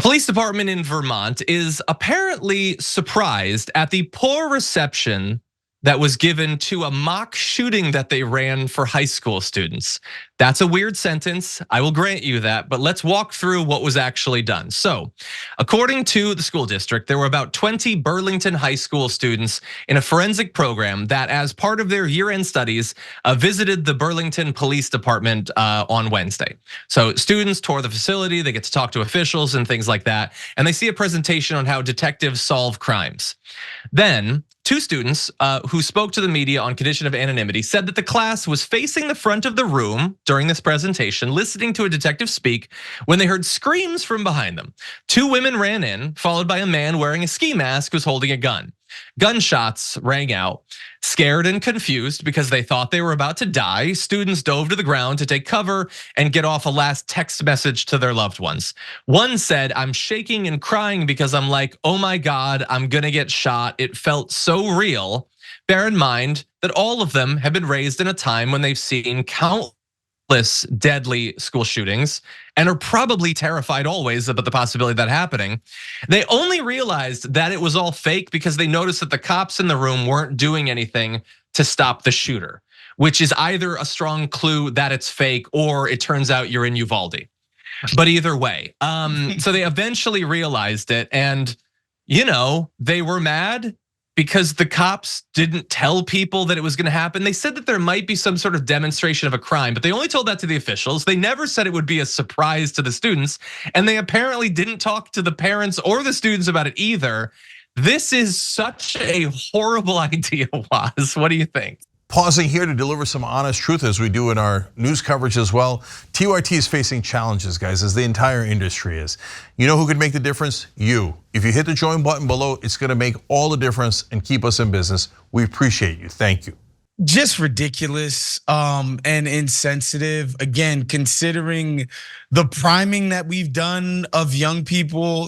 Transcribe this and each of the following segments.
police department in Vermont is apparently surprised at the poor reception that was given to a mock shooting that they ran for high school students. That's a weird sentence, I will grant you that, but let's walk through what was actually done. So, according to the school district, there were about 20 Burlington High School students in a forensic program that, as part of their year-end studies, visited the Burlington Police Department on Wednesday. So students tour the facility, they get to talk to officials and things like that, and they see a presentation on how detectives solve crimes. Then, two students who spoke to the media on condition of anonymity said that the class was facing the front of the room during this presentation, listening to a detective speak, when they heard screams from behind them. Two women ran in, followed by a man wearing a ski mask who's holding a gun. Gunshots rang out. Scared and confused because they thought they were about to die, students dove to the ground to take cover and get off a last text message to their loved ones. One said, "I'm shaking and crying because I'm like, oh my God, I'm gonna get shot. It felt so real." Bear in mind that all of them have been raised in a time when they've seen countless deadly school shootings and are probably terrified always about the possibility of that happening. They only realized that it was all fake because they noticed that the cops in the room weren't doing anything to stop the shooter, which is either a strong clue that it's fake or it turns out you're in Uvalde. But either way, so they eventually realized it, and they were mad because the cops didn't tell people that it was gonna happen. They said that there might be some sort of demonstration of a crime, but they only told that to the officials. They never said it would be a surprise to the students, and they apparently didn't talk to the parents or the students about it either. This is such a horrible idea, Waz. What do you think? Pausing here to deliver some honest truth as we do in our news coverage as well. TYT is facing challenges, guys, as the entire industry is. You know who could make the difference? You. If you hit the join button below, it's gonna make all the difference and keep us in business. We appreciate you, thank you. Just ridiculous and insensitive. Again, considering the priming that we've done of young people,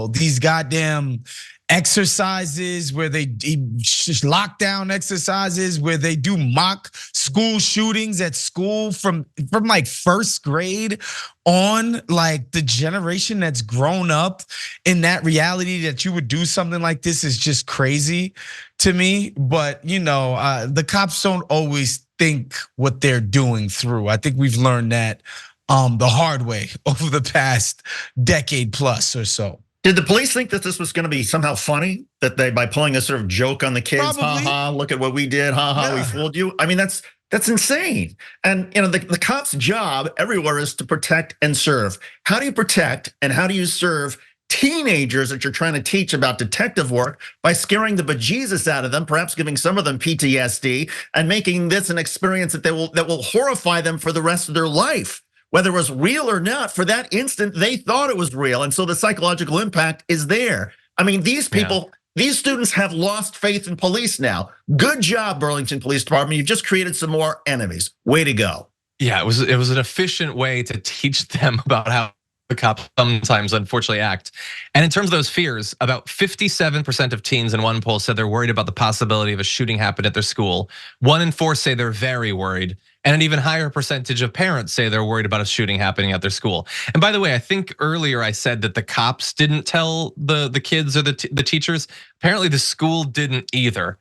these goddamn exercises where they lockdown exercises where they do mock school shootings at school from like first grade on, like the generation that's grown up in that reality that you would do something like this is just crazy to me. But the cops don't always think what they're doing through. I think we've learned that the hard way over the past decade plus or so. Did the police think that this was going to be somehow funny? That they, by pulling a sort of joke on the kids, ha ha, look at what we did, ha ha, we fooled you. I mean, that's insane. And the cop's job everywhere is to protect and serve. How do you protect and how do you serve teenagers that you're trying to teach about detective work by scaring the bejesus out of them, perhaps giving some of them PTSD, and making this an experience that will horrify them for the rest of their life? Whether it was real or not, for that instant, they thought it was real. And so the psychological impact is there. I mean, these people, these students have lost faith in police now. Good job, Burlington Police Department. You've just created some more enemies. Way to go. Yeah, it was an efficient way to teach them about how the cops sometimes unfortunately act. And in terms of those fears, about 57% of teens in one poll said they're worried about the possibility of a shooting happening at their school. 1 in 4 say they're very worried. And an even higher percentage of parents say they're worried about a shooting happening at their school. And by the way, I think earlier I said that the cops didn't tell the kids or the teachers. Apparently the school didn't either.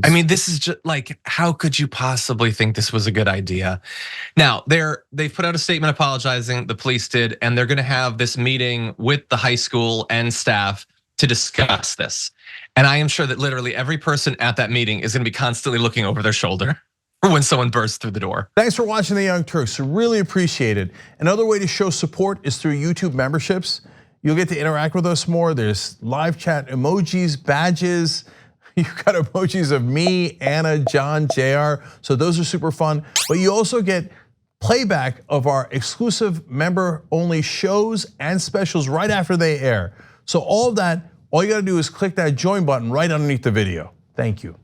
I mean, this is just like, how could you possibly think this was a good idea? Now, they've put out a statement apologizing, the police did, and they're gonna have this meeting with the high school and staff to discuss this. And I am sure that literally every person at that meeting is gonna be constantly looking over their shoulder when someone bursts through the door. Thanks for watching the Young Turks, really appreciate it. Another way to show support is through YouTube memberships. You'll get to interact with us more. There's live chat emojis, badges. You've got emojis of me, Anna, John, JR. So those are super fun. But you also get playback of our exclusive member only shows and specials right after they air. So all of that, all you gotta do is click that join button right underneath the video. Thank you.